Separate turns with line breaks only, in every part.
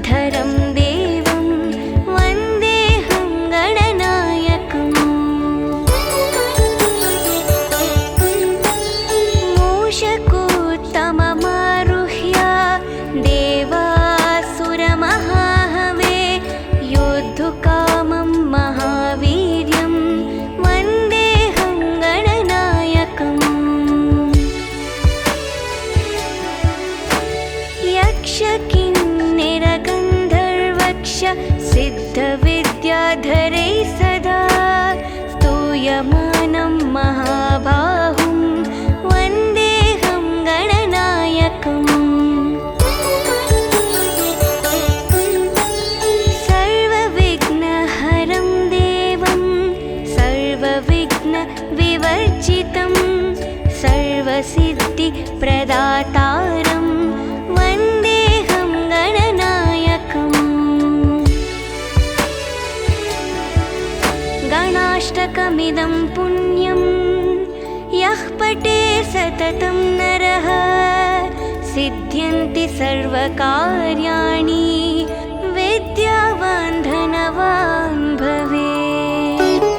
धरं देवं वन्देऽहं गणनायकम् मूषकोत्तममारुह्य देवासुरमहाहवे योद्धुकामं महावीर्यं वन्देऽहं गणनायकम् यक्षकिन्निरगन्धर्वक्ष सिद्धविद्याधरैः सदा स्तूयमानं महाबाहुं वन्देऽहं गणनायकम् सर्वविघ्नहरं देवं सर्वविघ्नविवर्जितं सर्वसिद्धिप्रदातारं वन्देऽहं गणनायकम् गणाष्टकमिदं पुण्यं यः पठे सततं नरः सिद्ध्यन्ति सर्वकार्याणि विद्यावान् धनवान् भवेत्।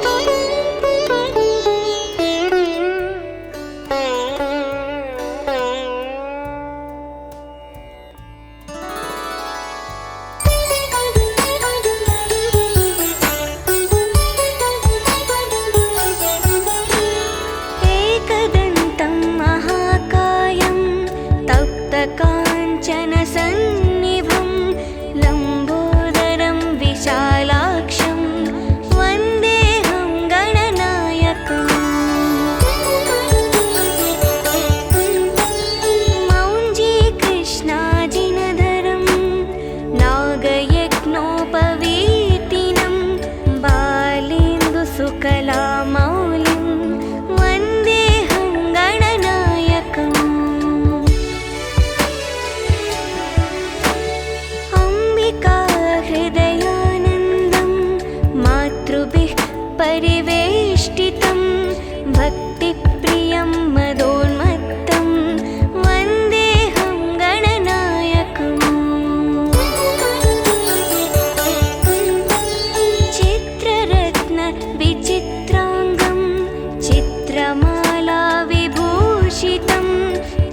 एकदन्तं महाकायं तप्तकाञ्चनसन्निभं लम्बोदरं विशालाक्षं वन्देऽहं गणनायकम् मौञ्जीकृष्णाजिनधरं नागयज्ञोपवीतिनं बालेन्दुसुकलामौलिं वन्देऽहं गणनायकम् अम्बिकाहृदयानन्दं मातृभिः परिवेष्टितं भक्तिप्रियं मदोन्मत्तं वन्देऽहं गणनायकम् चित्ररत्नविचित्राङ्गं चित्रमालाविभूषितं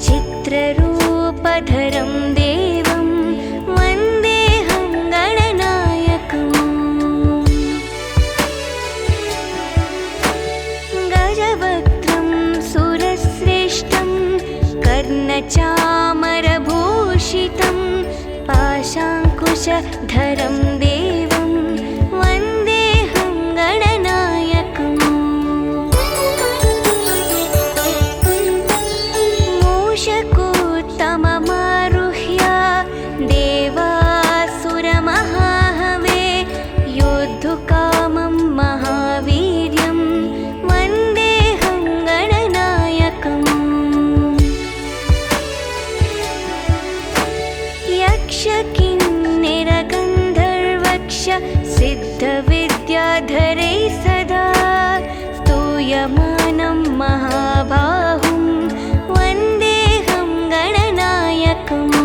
चित्ररूपधरं देवं वन्देऽहं गणनायकम् गजवक्त्रं सुरश्रेष्ठं कर्णचामरभूषितं पाशाङ्कुशधरं देवं वन्देऽहं गणनायकम् मूषकोत्तममारुह्य देवासुरमहाहवे योद्धुकामं महावीर्यं वन्देऽहं गणनायकम् यक्षकिन्निरगन्धर्वक्ष सिद्धविद्याधरैः सदा स्तूयमानं महाबाहुं वन्देऽहं गणनायकम्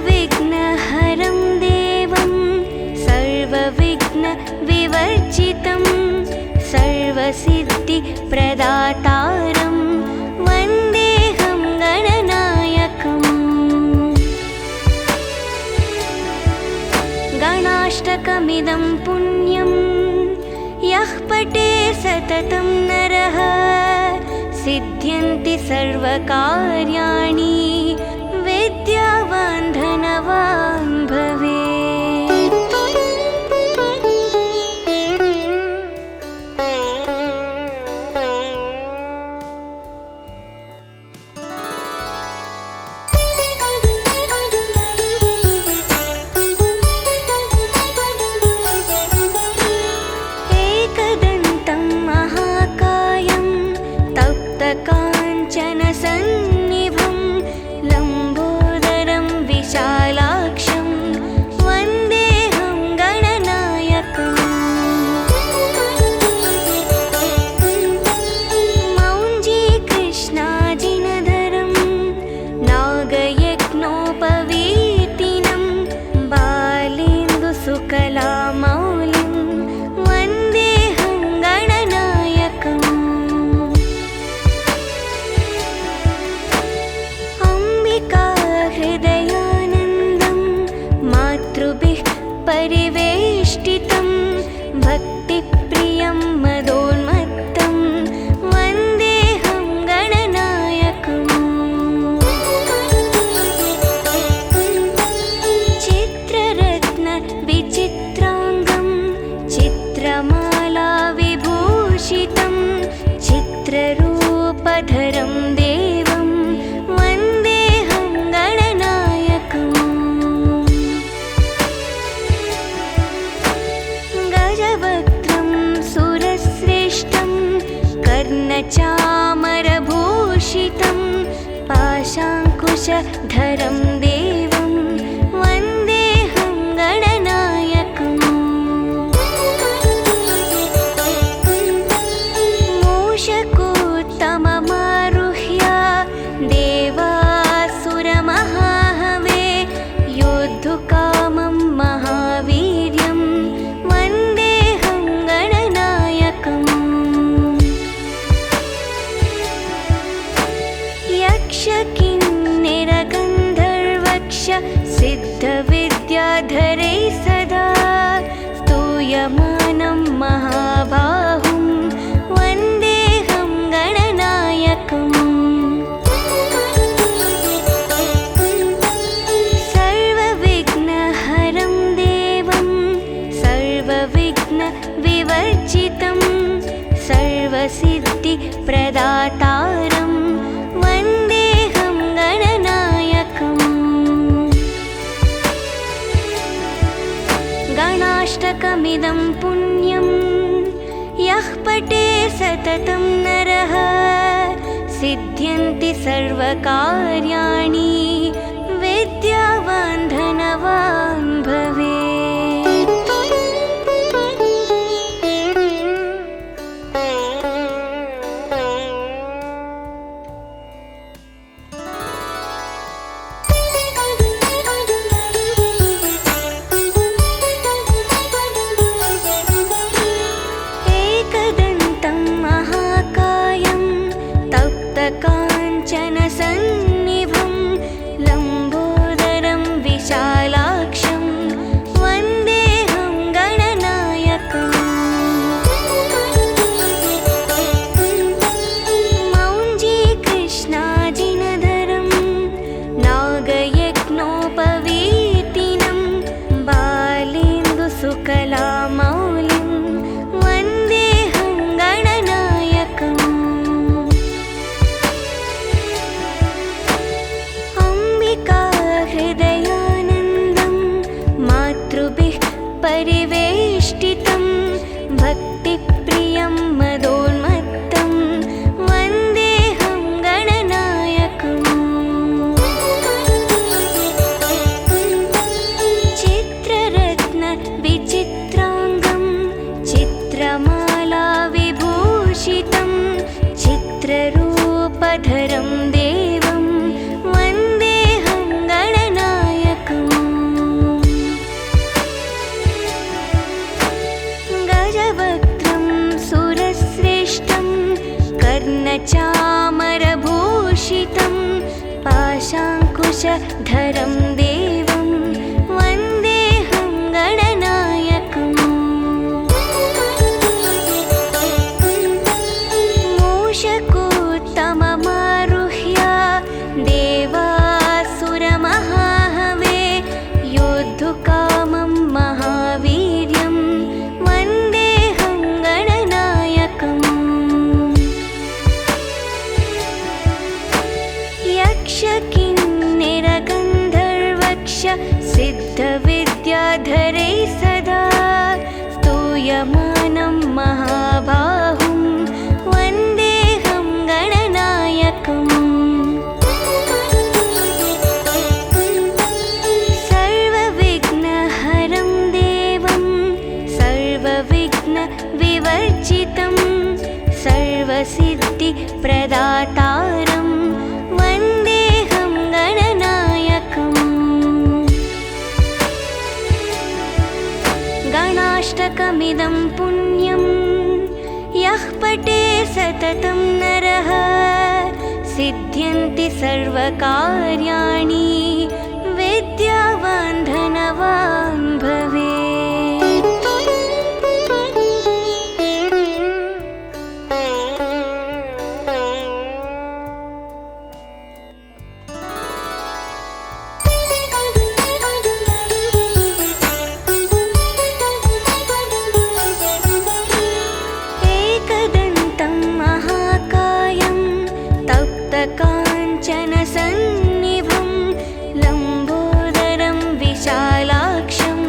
सर्वविघ्नहरं देवं सर्वविघ्नविवर्जितं सर्वसिद्धिप्रदातारं वन्देऽहं गणनायकम् गणाष्टकमिदं पुण्यं यः पठे सततं नरः सिद्ध्यन्ति सर्वकार्याणि विद्यावान् धनवान् भवेत्। एकदन्तं महाकायं तप्तकाञ्चनसन्निभं लम्बोदरं विशालाक्षं कर्णचामरभूषितं पाशाङ्कुशधरं देवं वन्देऽहं गणनायकम् मूषकोत्तममारुह्य देवासुरमहाहवे योद्धुकामं महावीर्यं वन्देऽहं गणनायकम् यक्षकिन्निरगन्धर्वक्ष सिद्धविद्याधरैः सदा स्तूयमानं महाबाहुं वन्देऽहं गणनायकम् सर्वविघ्नहरं देवं सर्वविघ्नविवर्जितं सर्वसिद्धिप्रदातारं वन्देऽहं गणनायकम् गणाष्टकमिदं पुण्यं यः पठे सततं नरः सिद्ध्यन्ति सर्वकार्याणि विद्यावान् धनवान् भवेत्। एकदन्तं महाकायं तप्तकाञ्चनसन्निभं लम्बोदरं विशालाक्षं वन्देऽहं गणनायकम् मौञ्जीकृष्णाजिनधरं नागयज्ञोपवीतिनं बालेन्दुसुकलामौलिं वन्देऽहं गणनायकम् अम्बिकाहृदयानन्दं मातृभिः परिवेष्टितं भक्तिप्रियं मदोन्मत्तं वन्देऽहं गणनायकम् चित्ररत्नविचित्राङ्गं चित्रमालाविभूषितं चित्ररूपधरं देवं वन्देऽहं गणनायकम् गजवक्त्रं सुरश्रेष्ठं कर्णचामरभूषितं पाशाङ्कुशधरं देवं वन्देऽहं गणनायकम् मूषकोत्तममारुह्य देवासुरमहाहवे योद्धुकामं महावीर्यं वन्देऽहं गणनायकम् यक्षकिन्निरगन्धर्वक्ष सिद्धविद्याधरैः सदा स्तूयमानं महाबाहुं वन्देऽहं गणनायकम् सर्वविघ्नहरं देवं सर्वविघ्नविवर्जितं सर्वसिद्धिप्रदातारं वन्देऽहं गणनायकम् गणाष्टकमिदं पुण्यं यः पठे सततं नरः सिद्ध्यन्ति सर्वकार्याणि विद्यावान् धनवान् भवेत्। एकदन्तं महाकायं तप्तकाञ्चनसन्निभं लम्बोदरं विशालाक्षं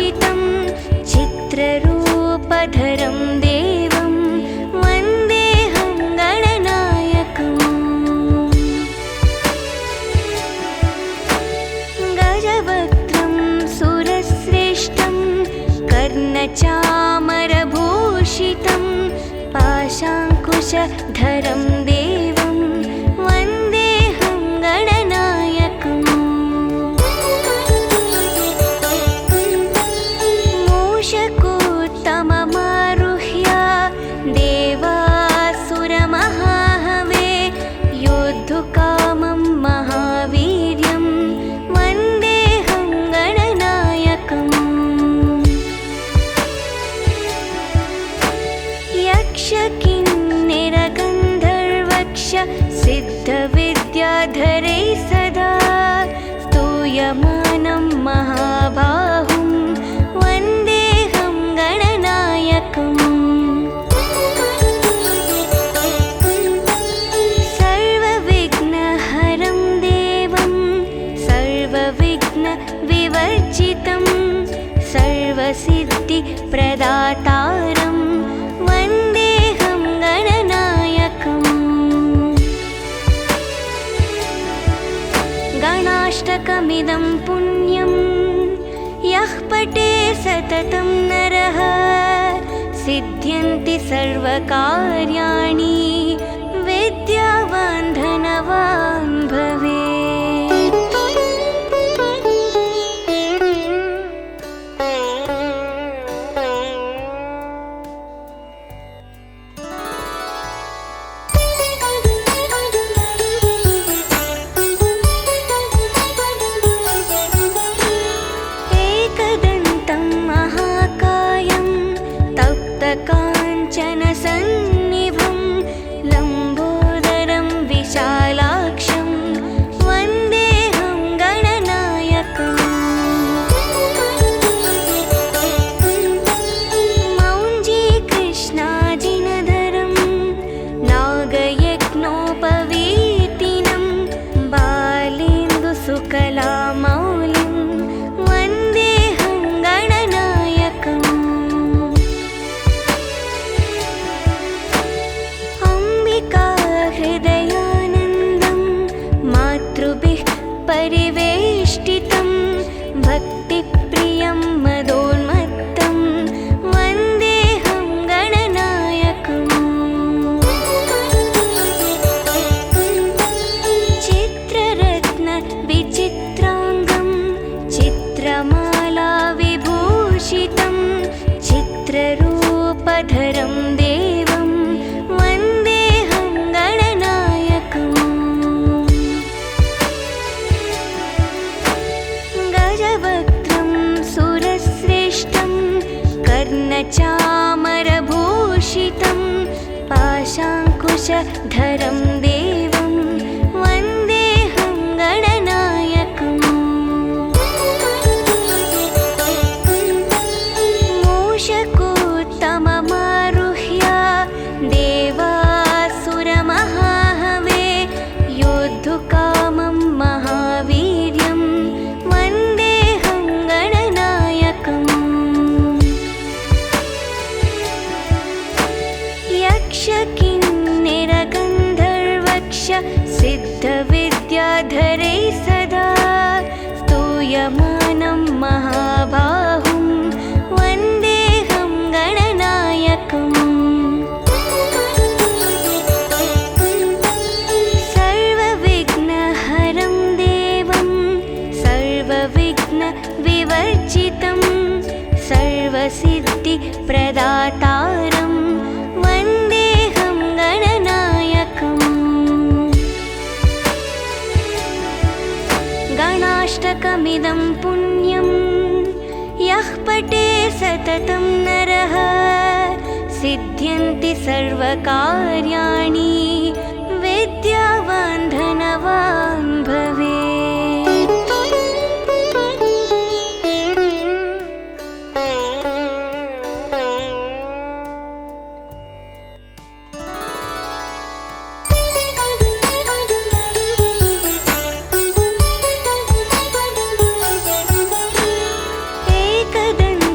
विभूषितं चित्ररूपधरं देवं वन्देऽहं गणनायकम् गजवक्त्रं सुरश्रेष्ठं कर्णचामरभूषितं पाशाङ्कुशधरं देवं वन्देऽहं गणनायकम् मूषकोत्तममारुह्य देवासुरमहाहवे योद्धुकामं महावीर्यं वन्देऽहं गणनायकम् यक्षकिन्निरगन्धर्वक्ष सिद्धविद्याधरै सदा स्तूयमानं महाबाहुं वन्देऽहं गणनायकम् सर्वविघ्नहरं देवं सर्वविघ्नविवर्जितं सर्वसिद्धिप्रदातारं वन्देऽहं गणनायकम् गणाष्टकमिदं पुण्यं यः पठे सततं नरः सिद्ध्यन्ति सर्वकार्याणि विद्यावान् धनवान् भवेत्। एकदन्तं महाकायं तप्तकाञ्चनसन्निभं लम्बोदरं विशालाक्षं वन्देऽहं गणनायकम् मौञ्जीकृष्णाजिनधरं नागयज्ञोपवीतिनं बालेन्दुसुकलामौलिं वन्देऽहं गणनायकम् अम्बिकाहृदयानन्दं मातृभिः परिवेष्टितं भक्तिप्रियं मदोन्मत्तं वन्देऽहं गणनायकम् चित्ररत्नविचित्राङ्गं चित्रमालाविभूषितं चित्ररूपधरं देवं वन्देऽहं गणनायकम् गजवक्त्रं सुरश्रेष्ठं कर्णचामरभूषितं पाशाङ्कुशधरं देवं वन्देऽहं गणनायकम् मूषकोत्तममारुह्य देवासुरमहाहवे योद्धुकामं महावीर्यं वन्देऽहं गणनायकम् यक्षकिन्निरगन्धर्वक्ष सिद्धविद्याधरै सदा स्तूयमानं महाबाहुं वन्देऽहं गणनायकम् सर्वविघ्नहरं देवं सर्वविघ्नविवर्जितं सर्वसिद्धिप्रदातारं वन्देऽहं गणनायकम् गणाष्टकमिदं पुण्यं यः पठे सततं नरः सिद्ध्यन्ति सर्वकार्याणि विद्यावान् धनवान् भवेत्। एकदन्तं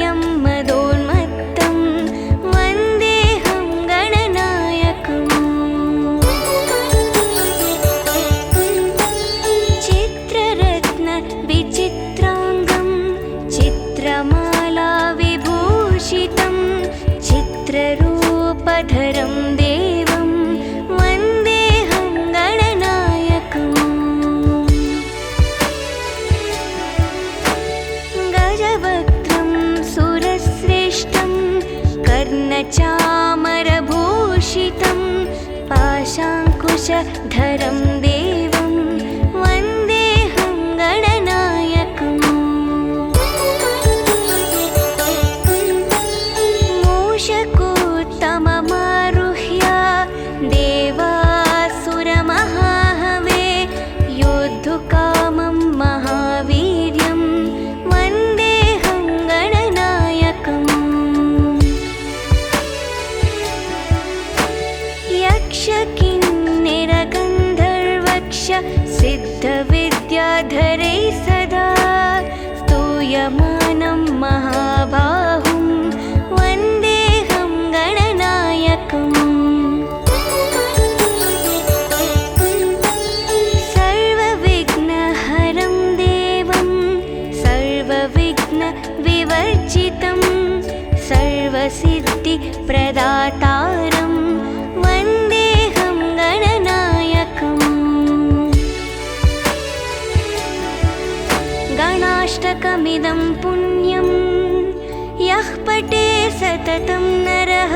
प्रियं मदोन्मत्तं वन्देऽहं गणनायकम् चित्ररत्न विचित्राङ्गं चित्रमाला विभूषितं चित्ररूपधरं देवं वन्देऽहं गणनायकम् गजवक्त्रं सुरश्रेष्ठं कर्णचामरभूषितं पाशाङ्कुशधरं देवं वन्देऽहं गणनायकम् मूषकोत्तममारुह्य देवासुरमहाहवे योद्धुकामं महावीर्यं वन्देऽहं गणनायकम् यक्षकिन्निरगन्धर्वक्ष सिद्धविद्याधरै सदा स्तूयमानं महाबाहुं वन्देऽहं गणनायकम् सर्वविघ्नहरं देवं सर्वविघ्नविवर्जितं सर्वसिद्धिप्रदातारं वन्देऽहं गणनायकम् गणाष्टकमिदं पुण्यं यः पठे सततं नरः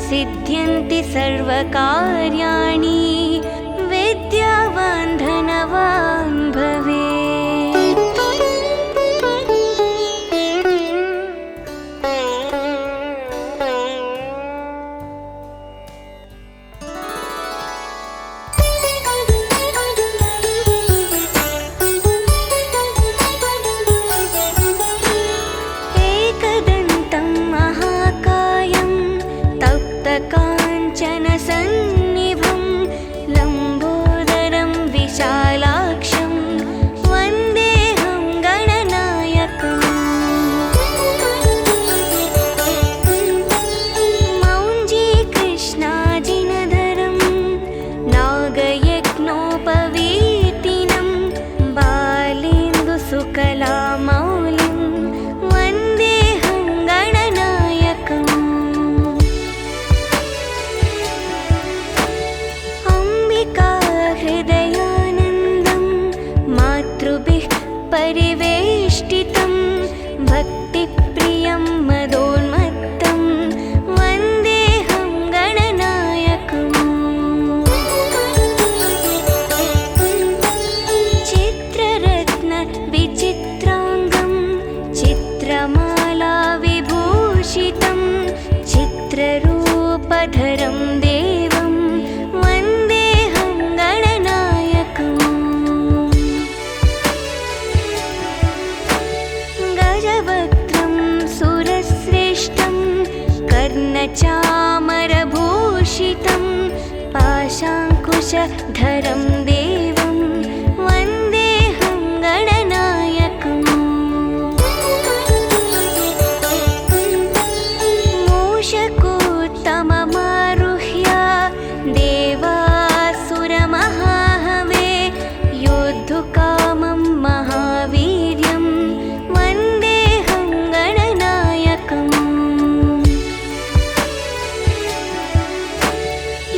सिद्ध्यन्ति सर्वकार्याणि विद्यावान् धनवान् भवेत्। एकदन्तं महाकायं तप्तकाञ्चनसन्निभं लम्बोदरं विशालाक्षं वन्देऽहं गणनायकम् मौञ्जीकृष्णाजिनधरं नागयज्ञोपवीतिनं बालेन्दुसुकलामौलिं वन्देऽहं गणनायकम् अम्बिकाहृदयानन्दं मातृभिः परिवेष्टितं भक्तिप्रियं मदोन्मत्तं वन्देऽहं गणनायकम् चित्ररत्न विचित्राङ्गं चित्रमाला विभूषितं चित्ररूपधरं देवं वन्देऽहं गणनायकम् गजवक्त्रं सुरश्रेष्ठं कर्णचामरभूषितं पाशाङ्कुशधरं देवं वन्देऽहं गणनायकम् मूषकोत्तममारुह्य देवासुरमहाहवे योद्धुकामं महावीर्यं वन्देऽहं गणनायकम्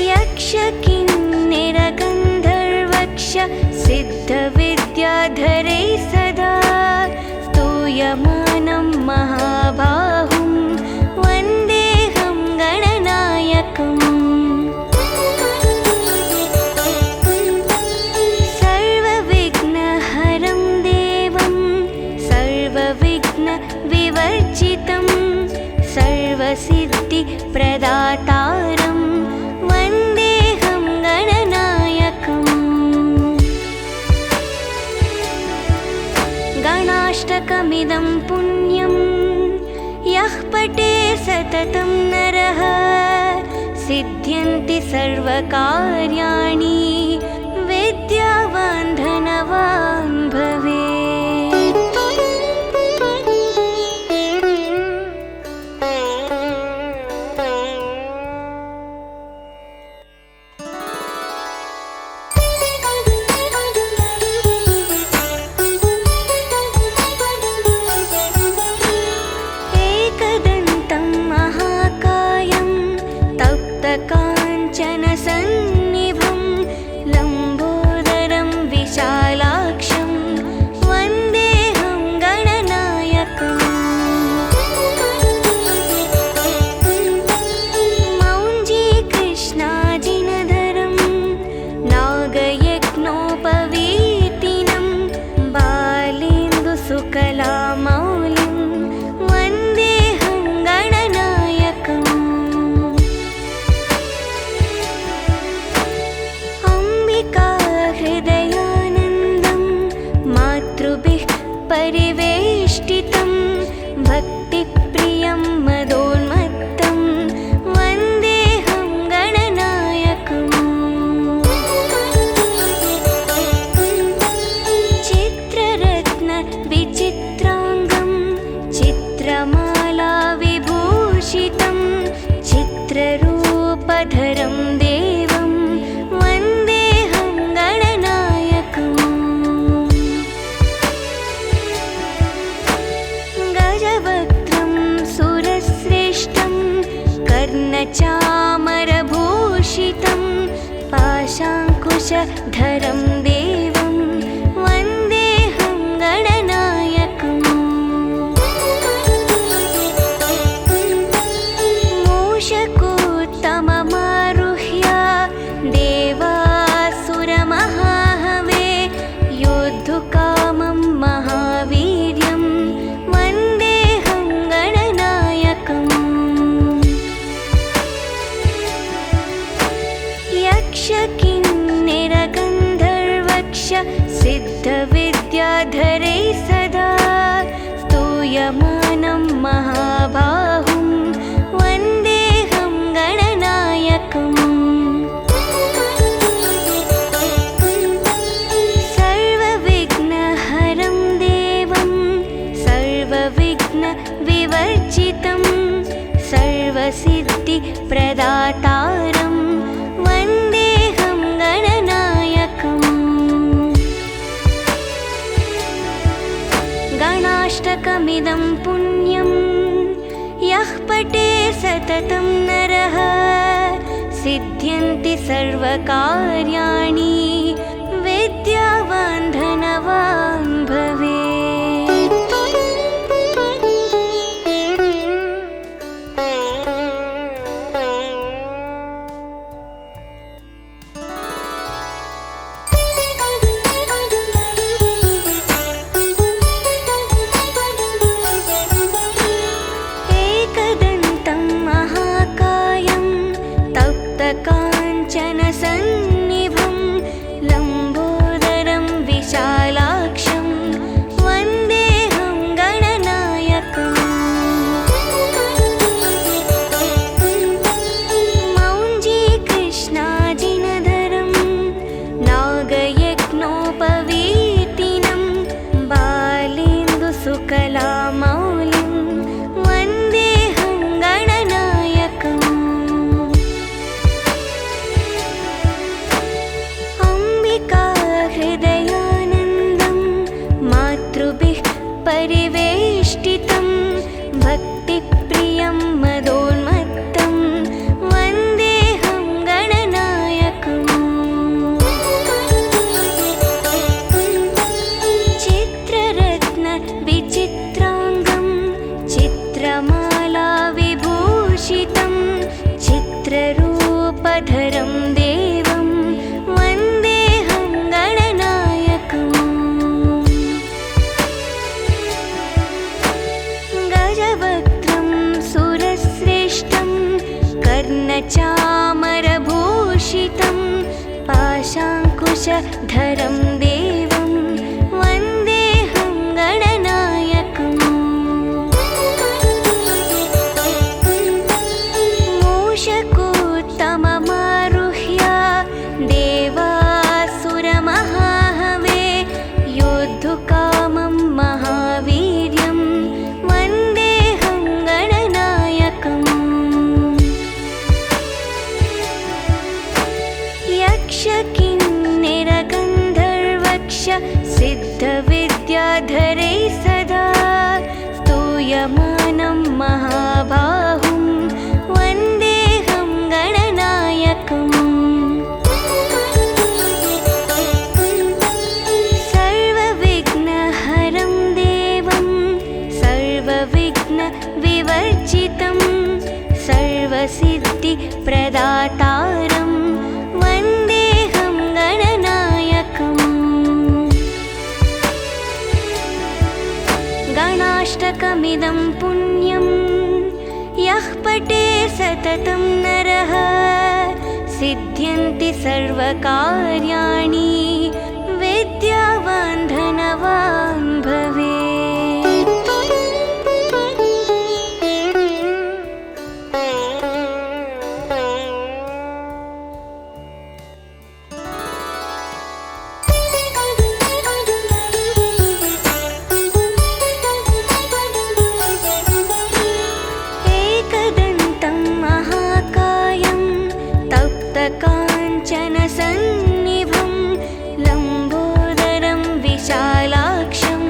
यक्षकिन्निरगन्धर्वक्ष सिद्धविद्याधरै सदा स्तूयमानं महाबाहुं वन्देऽहं गणनायकम् सर्वविघ्नहरं देवं सर्वविघ्नविवर्जितं सर्वसिद्धिप्रदातारं वन्देऽहं गणनायकम् गणाष्टकमिदं पुण्यं यः पठे सततं नरः सिद्ध्यन्ति सर्वकार्याणि विद्यावान् धनवान् भवेत्। गजवक्त्रं सुरश्रेष्ठं कर्णचामरभूषितं पाशाङ्कुशधरं देवं वन्देऽहं गणनायकम् मूषकोत्तममारुह्य देवासुरमहाहवे योद्धुकामं महावीर्यं वन्देऽहं गणनायकम् यक्षकिन्निरगन्धर्वक्ष सिद्धविद्याधरैः सदा स्तूयमानं महाबाहुं वन्देऽहं गणनायकम् सर्वविघ्नहरं देवं सर्वविघ्नविवर्जितं सर्वसिद्धिप्रदातारं वन्देऽहं गणनायकम् गणाष्टकमिदं पुण्यं यः पठे सततं नरः सिद्ध्यन्ति सर्वकार्याणि विद्यावान् धनवान् भवेत्। एकदन्तं महाकायं तप्तकाञ्चनसन्निभं लम्बोदरं विशालाक्षं वन्देऽहं गणनायकम् मौञ्जीकृष्णाजिनधरं नागयज्ञोपवीतिनं बालेन्दुसुकलामौलिं वन्देऽहं गणनायकम् अम्बिकाहृदयानन्दं मातृभिः परिवेष्टितं भक्तिप्रियं मदोन्मत्तं वन्देऽहं गणनायकम् चित्ररत्नविचित्राङ्गं चित्रमालाविभूषितं चित्ररूपधरं देवं वन्देऽहं गणनायकम् गजवक्त्रं सुरश्रेष्ठं कर्णचामरभूषितं पाशाङ्कुशधरं देवं वन्देऽहं गणनायकम् मूषकोत्तममारुह्य देवासुरमहाहवे योद्धुकामं महावीर्यं वन्देऽहं गणनायकम् यक्षकिन्निरगन्धर्वक्ष सिद्धविद्याधरैः सदा स्तूयमानं महाबाहुं वन्देऽहं गणनायकम् सर्वविघ्नहरं देवं सर्वविघ्नविवर्जितं सर्वसिद्धिप्रदातारं वन्देऽहं गणनायकम् गणाष्टकमिदं पुण्यं यः पठे सततं नरः सिद्ध्यन्ति सर्वकार्याणि विद्यावान् धनवान् भवेत्। एकदन्तं महाकायं तप्तकाञ्चनसन्निभं लम्बोदरं विशालाक्षं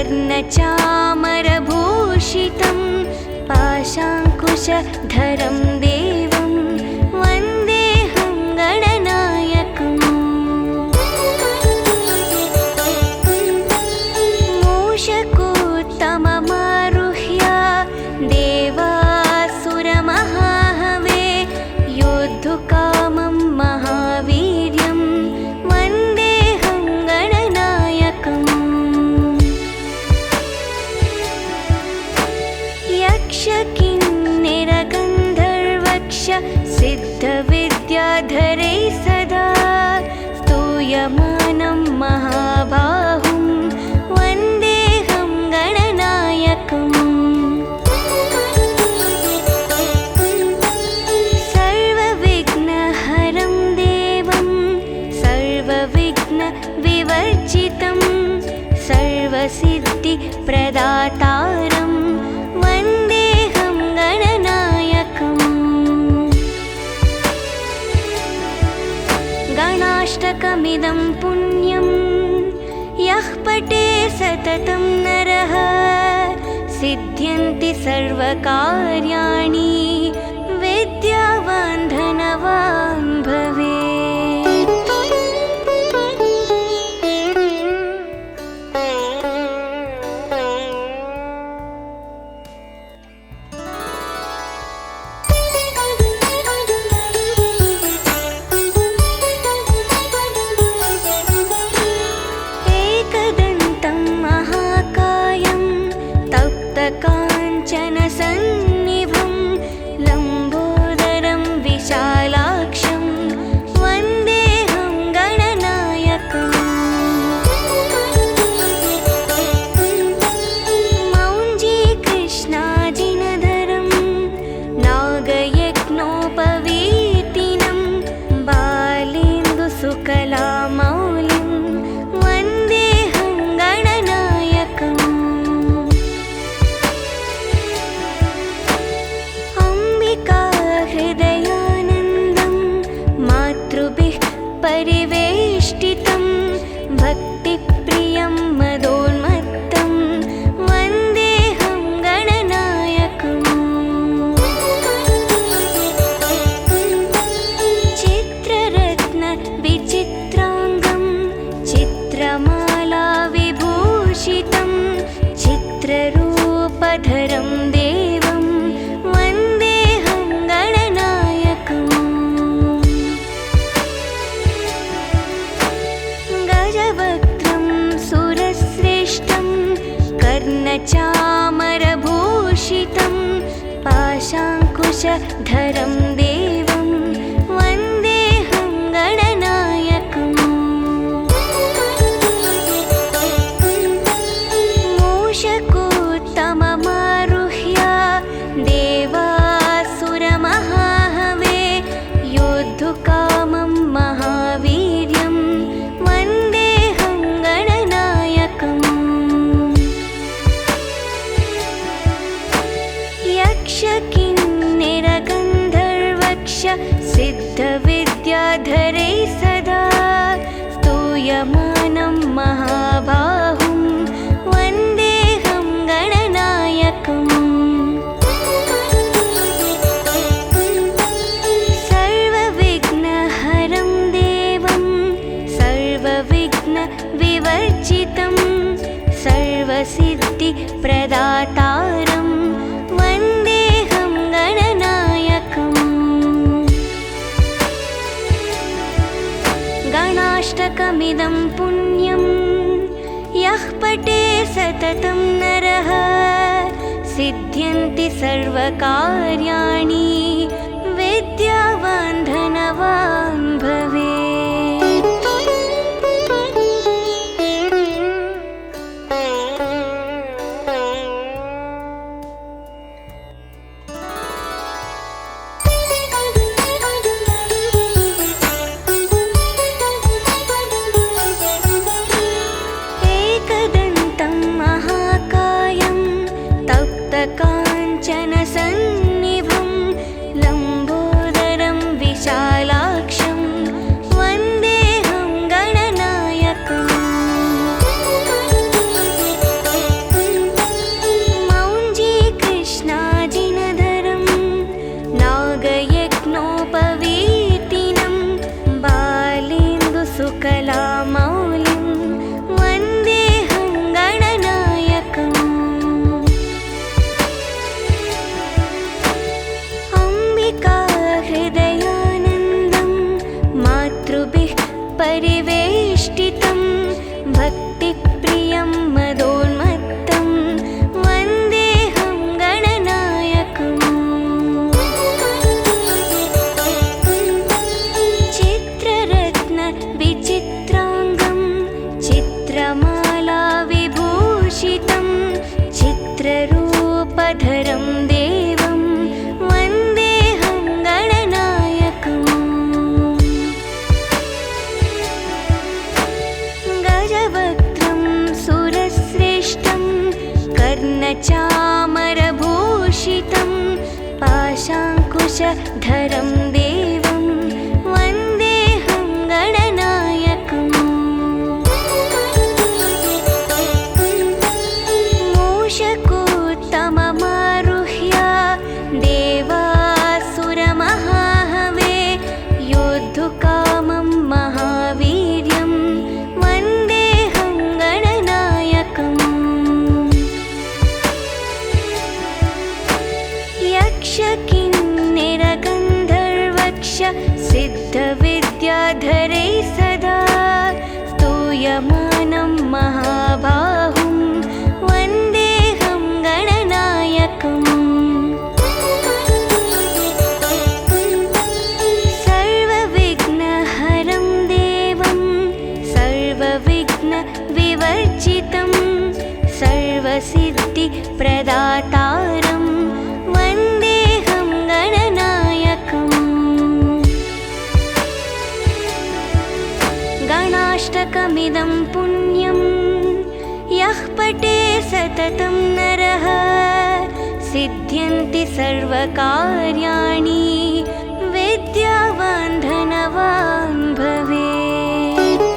कर्णचामरभूषितं पाशाङ्कुशधरं देवं वन्देऽहं गणनायकम् मूषकोत्तममारुह्य देवासुरमहाहवे योद्धुकामं महावीर्यं वन्देऽहं गणनायकम् यक्षकिन्निरगन्धर्वक्ष सिद्धविद्याधरै सदा स्तूयमानं महाबाहुं वन्देऽहं गणनायकम् सर्वविघ्नहरं देवं सर्वविघ्नविवर्जितं सर्वसिद्धिप्रदातारं वन्देऽहं गणनायकम् गणाष्टकमिदं पुण्यं यः पठे सततं नरः सिद्ध्यन्ति सर्वकार्याणि विद्यावान् धनवान् भवेत्। एकदन्तं महाकायं तप्तकाञ्चनसन्निभं लम्बोदरं विशालाक्षं वन्देऽहं गणनायकम् मौञ्जीकृष्णाजिनधरं नागयज्ञोपवीतिनं बालेन्दुसुकलामौलिं वन्देऽहं गणनायकम् अम्बिकाहृदयानन्दं मातृभिः परिवेष्टितं भक्तिप्रियं मदोन्मत्तं वन्देऽहं गणनायकम् चित्ररत्नविचित्राङ्गं चित्रमालाविभूषितं चित्ररूपधरं देवं वन्देऽहं गणनायकम् गजवक्त्रं सुरश्रेष्ठं कर्णचामरभूषितं पाशाङ्कुशधरं देवं वन्देऽहं गणनायकम् मूषकोत्तममारुह्य देवासुरमहाहवे योद्धुकामं महावीर्यं वन्देऽहं गणनायकम् यक्षकिन्निरगन्धर्वक्ष सिद्धविद्याधरै सदा स्तूयमानं महाबाहुं वन्देऽहं गणनायकम् सर्वविघ्नहरं देवं सर्वविघ्नविवर्जितं सर्वसिद्धिप्रदातारं वन्देऽहं गणनायकम् गणाष्टकमिदं पुण्यं यः पठे सततं नरः सिद्ध्यन्ति सर्वकार्याणि विद्यावान् धनवान् भवेत्। एकदन्तं महाकायं तप्तकाञ्चनसन्निभं लम्बोदरं विशालाक्षं सकलामौलिं वन्देऽहं गणनायकम् अम्बिका हृदयानन्दं मातृभिः परिवेष्टितं भक्तिप्रियं मदोन्मत्तं वन्देऽहं गणनायकम् चित्ररत्नविचित्राङ्गं चित्रमाला विभूषितं चित्ररूपधरं देवं वन्देऽहं गणनायकम् गजवक्त्रं सुरश्रेष्ठं कर्णचामरभूषितं पाशाङ्कुशधरं देवं वन्देऽहं गणनायकम् मूषकोत्तममारुह्य देवासुरमहाहवे योद्धुकामं महावीर्यं वन्देऽहं गणनायकम् यक्षकिन्निरगन्धर्वक्ष सिद्धविद्याधरैः सदा स्तूयमानं महाबाहुं वन्देऽहं गणनायकम् सर्वविघ्नहरं देवं सर्वविघ्नविवर्जितं सर्वसिद्धिप्रदातारं वन्देऽहं गणनायकम् गणाष्टकमिदं पुण्यं यः पठे सततं नरः सिद्ध्यन्ति सर्वकार्याणि विद्यावान् धनवान् भवेत्।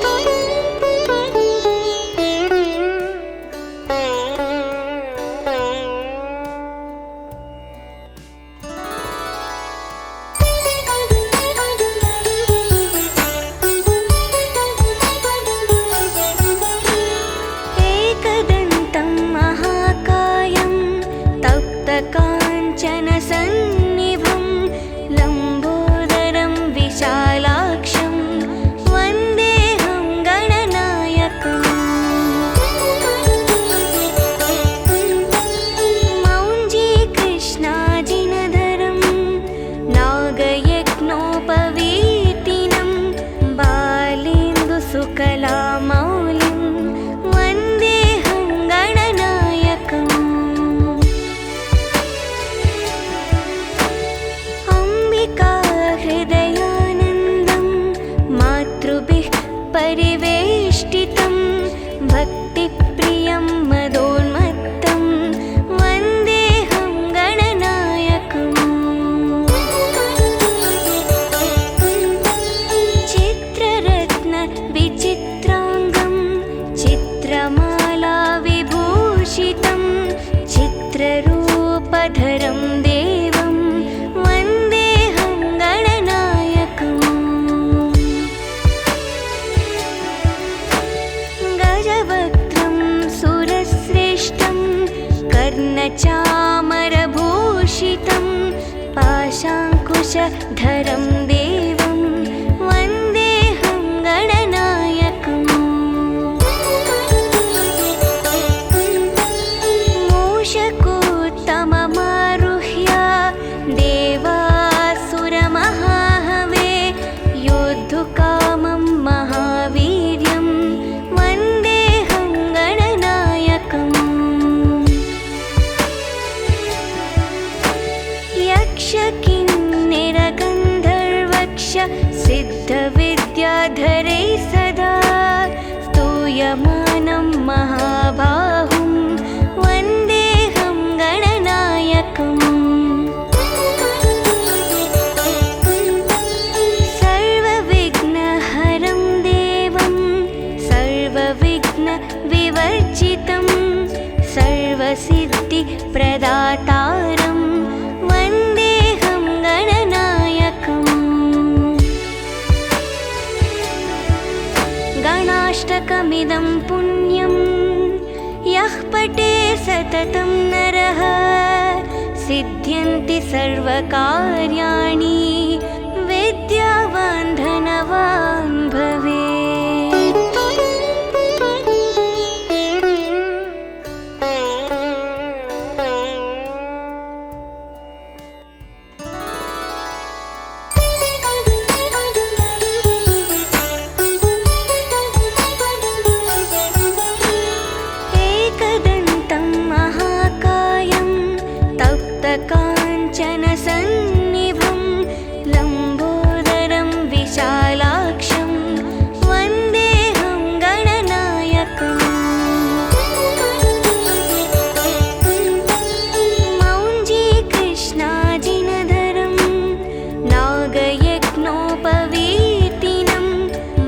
एकदन्तं महाकायं तप्तकाञ्चनसन्निभं लम्बोदरं विशालाक्षं वन्देऽहं गणनायकम् मौञ्जीकृष्णाजिनधरं नागयज्ञोपवीतिनं बालेन्दुसुकलामौलिं वन्देऽहं गणनायकम् अम्बिका हृदयानन्दं मातृभिः परिवेष्टितं भक्तिप्रियं मदोन्मत्तं वन्देऽहं गणनायकम् चित्ररत्नविचित्राङ्गं चित्रमाला विभूषितं चित्ररूपधरं देवं वन्देऽहं गणनायकम् गजवक्त्रं सुरश्रेष्ठं कर्णचामरभूषितं पाशाङ्कुशधरं देवं वन्देऽहं गणनायकम् मूषकोत्तममारुह्य देवासुरमहाहवे योद्धुकामं महावीर्यं वन्देऽहं गणनायकम् यक्षकिन्निरगन्धर्वक्ष सिद्धविद्याधरैः सदा स्तूयमानं महाबाहुं वन्देऽहं गणनायकम् सर्वविघ्नहरं देवं सर्वविघ्नविवर्जितं सर्वसिद्धिप्रदातारं वन्देऽहं गणनायकम् गणाष्टकमिदं पुण्यं यः पठे सततं नरः सिद्ध्यन्ति सर्वकार्याणि विद्यावान् धनवान् भवेत्। एकदन्तं महाकायं तप्तकाञ्चनसन्निभं लम्बोदरं विशालाक्षं वन्देऽहं गणनायकम्। मौञ्जीकृष्णाजिनधरं नागयज्ञोपवीतिनं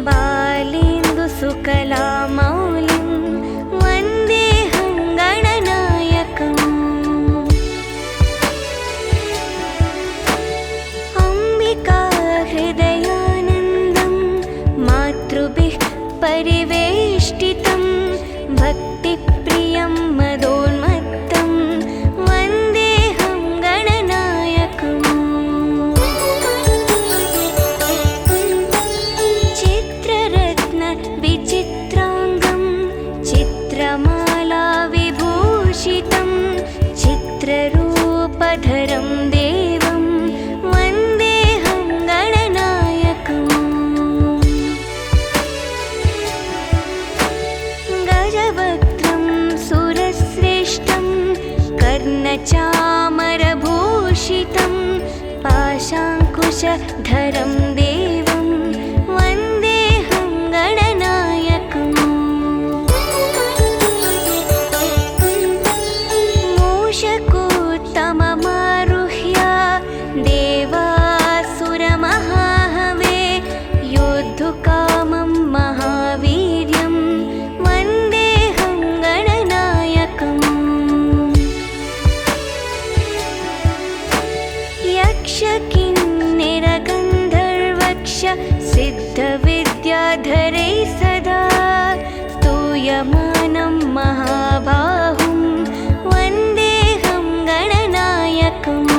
बालेन्दुसुकलामौलिं वन्देऽहं गणनायकम्। हृदयानन्दं मातृभिः परिवेष्टितं भक्तिप्रियं मदोन्मत्तं वन्देऽहं गणनायकम्। चित्ररत्नविचित्राङ्गं चित्रमाला विभूषितं चित्ररूपधरं देवं वन्देऽहं गणनायकम्। गजवक्त्रं सुरश्रेष्ठं कर्णचामरभूषितं पाशाङ्कुशधरं देवं वन्देऽहं गणनायकम्। मूषकोत्तममारुह्य देवासुरमहाहवे योद्धुकामं महावीर्यं वन्देऽहं गणनायकम्। यक्षकिन्निरगन्धर्वक्ष सिद्धविद्याधरैः सदा स्तूयमानं महाबाहुं वन्देऽहं गणनायकम्।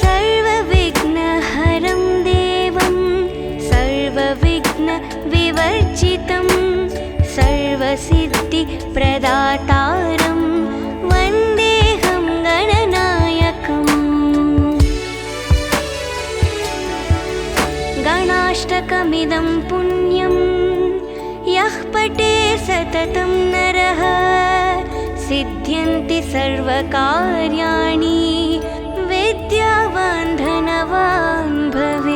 सर्वविघ्नहरं देवं सर्वविघ्नविवर्जितं सर्वसिद्धिप्रदातारं वन्देऽहं गणनायकम्। गणाष्टकमिदं पुण्यं यः पठे सततं नरः सिद्ध्यन्ति सर्वकार्याणि विद्यावान् धनवान् भवेत्।